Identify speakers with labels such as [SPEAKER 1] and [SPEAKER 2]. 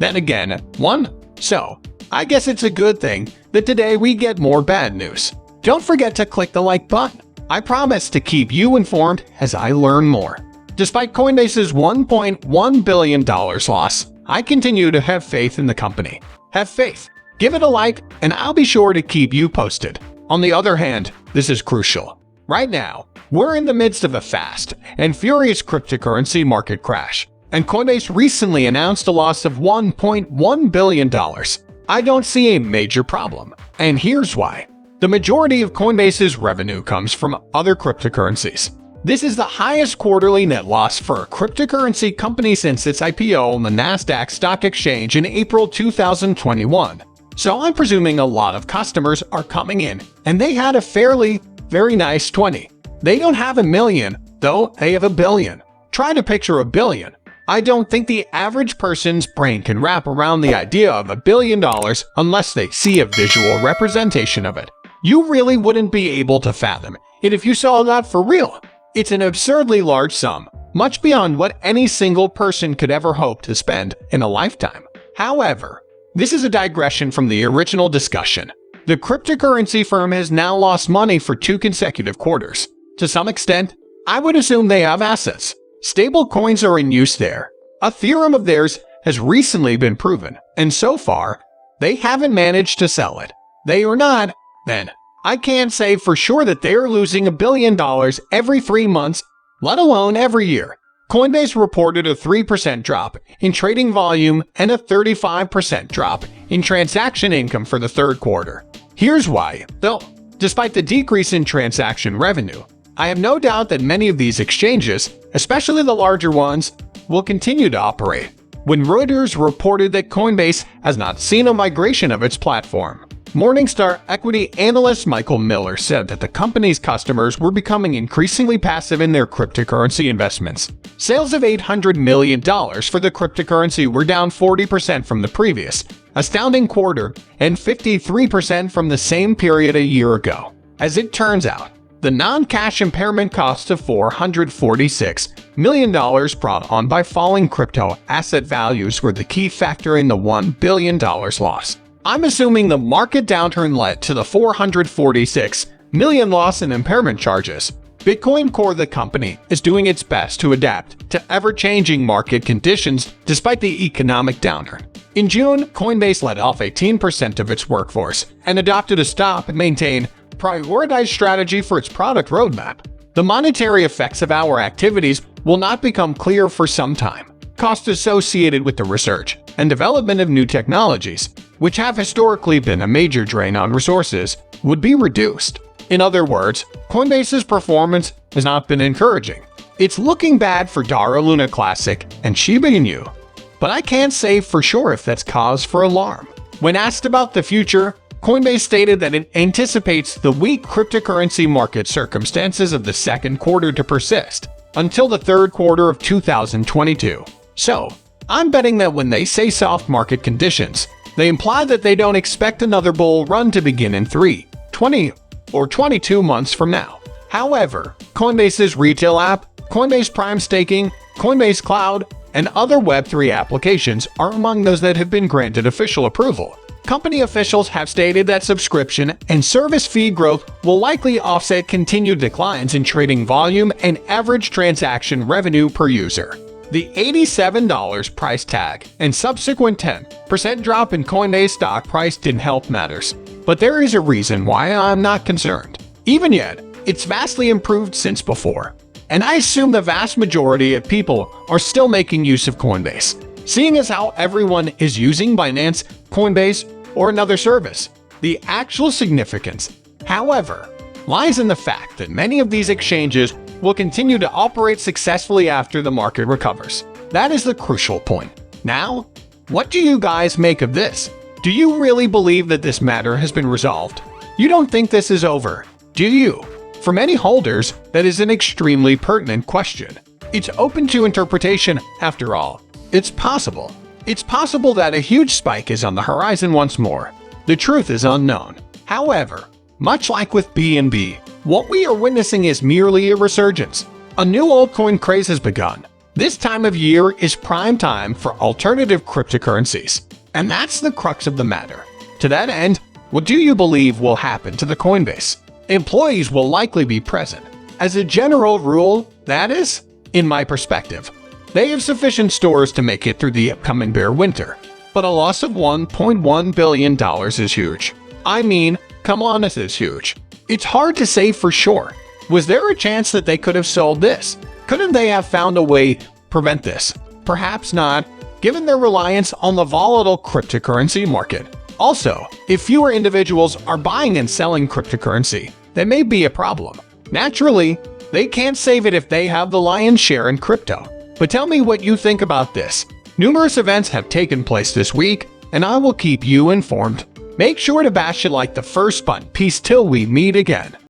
[SPEAKER 1] then again, one. So, I guess it's a good thing that today we get more bad news. Don't forget to click the like button. I promise to keep you informed as I learn more. Despite Coinbase's $1.1 billion loss, I continue to have faith in the company. Have faith. Give it a like, and I'll be sure to keep you posted. On the other hand, this is crucial. Right now, we're in the midst of a fast and furious cryptocurrency market crash, and Coinbase recently announced a loss of $1.1 billion. I don't see a major problem, and here's why. The majority of Coinbase's revenue comes from other cryptocurrencies. This is the highest quarterly net loss for a cryptocurrency company since its IPO on the Nasdaq Stock Exchange in April 2021. So I'm presuming a lot of customers are coming in, and they had a very nice 20. They don't have a million, though they have a billion. Try to picture a billion. I don't think the average person's brain can wrap around the idea of $1 billion unless they see a visual representation of it. You really wouldn't be able to fathom it if you saw that for real. It's an absurdly large sum, much beyond what any single person could ever hope to spend in a lifetime. However, this is a digression from the original discussion. The cryptocurrency firm has now lost money for 2 consecutive quarters. To some extent, I would assume they have assets. Stable coins are in use there. A theorem of theirs has recently been proven, and so far, they haven't managed to sell it. They are not, then. I can't say for sure that they are losing $1 billion every 3 months, let alone every year. Coinbase reported a 3% drop in trading volume and a 35% drop in transaction income for the third quarter. Here's why, though. Despite the decrease in transaction revenue, I have no doubt that many of these exchanges, especially the larger ones, will continue to operate. When Reuters reported that Coinbase has not seen a migration of its platform, Morningstar equity analyst Michael Miller said that the company's customers were becoming increasingly passive in their cryptocurrency investments. Sales of $800 million for the cryptocurrency were down 40% from the previous astounding quarter and 53% from the same period a year ago. As it turns out, the non-cash impairment cost of $446 million brought on by falling crypto asset values were the key factor in the $1 billion loss. I'm assuming the market downturn led to the $446 million loss in impairment charges. Bitcoin Core, the company, is doing its best to adapt to ever-changing market conditions despite the economic downturn. In June, Coinbase laid off 18% of its workforce and adopted a stop and maintain prioritized strategy for its product roadmap. The monetary effects of our activities will not become clear for some time. Costs associated with the research and development of new technologies, which have historically been a major drain on resources, would be reduced. In other words, Coinbase's performance has not been encouraging. It's looking bad for Terra Luna Classic and Shiba Inu, but I can't say for sure if that's cause for alarm. When asked about the future, Coinbase stated that it anticipates the weak cryptocurrency market circumstances of the second quarter to persist until the third quarter of 2022. So, I'm betting that when they say soft market conditions, they imply that they don't expect another bull run to begin in 3, 20, or 22 months from now. However, Coinbase's retail app, Coinbase Prime Staking, Coinbase Cloud, and other Web3 applications are among those that have been granted official approval. Company officials have stated that subscription and service fee growth will likely offset continued declines in trading volume and average transaction revenue per user. The $87 price tag and subsequent 10% drop in Coinbase stock price didn't help matters. But there is a reason why I'm not concerned. Even yet, it's vastly improved since before. And I assume the vast majority of people are still making use of Coinbase. Seeing as how everyone is using Binance, Coinbase, or another service, the actual significance, however, lies in the fact that many of these exchanges will continue to operate successfully after the market recovers. That is the crucial point. Now, what do you guys make of this? Do you really believe that this matter has been resolved? You don't think this is over, do you? For many holders, that is an extremely pertinent question. It's open to interpretation, after all. It's possible. It's possible that a huge spike is on the horizon once more. The truth is unknown. However, much like with BNB, what we are witnessing is merely a resurgence. A new altcoin craze has begun. This time of year is prime time for alternative cryptocurrencies. And that's the crux of the matter. To that end, what do you believe will happen to the Coinbase? Employees will likely be present. As a general rule, that is, in my perspective, they have sufficient stores to make it through the upcoming bear winter. But a loss of $1.1 billion is huge. I mean, come on, this is huge. It's hard to say for sure. Was there a chance that they could have sold this? Couldn't they have found a way to prevent this? Perhaps not, given their reliance on the volatile cryptocurrency market. Also, if fewer individuals are buying and selling cryptocurrency, that may be a problem. Naturally, they can't save it if they have the lion's share in crypto. But tell me what you think about this. Numerous events have taken place this week, and I will keep you informed. Make sure to bash it like the first button. Peace till we meet again.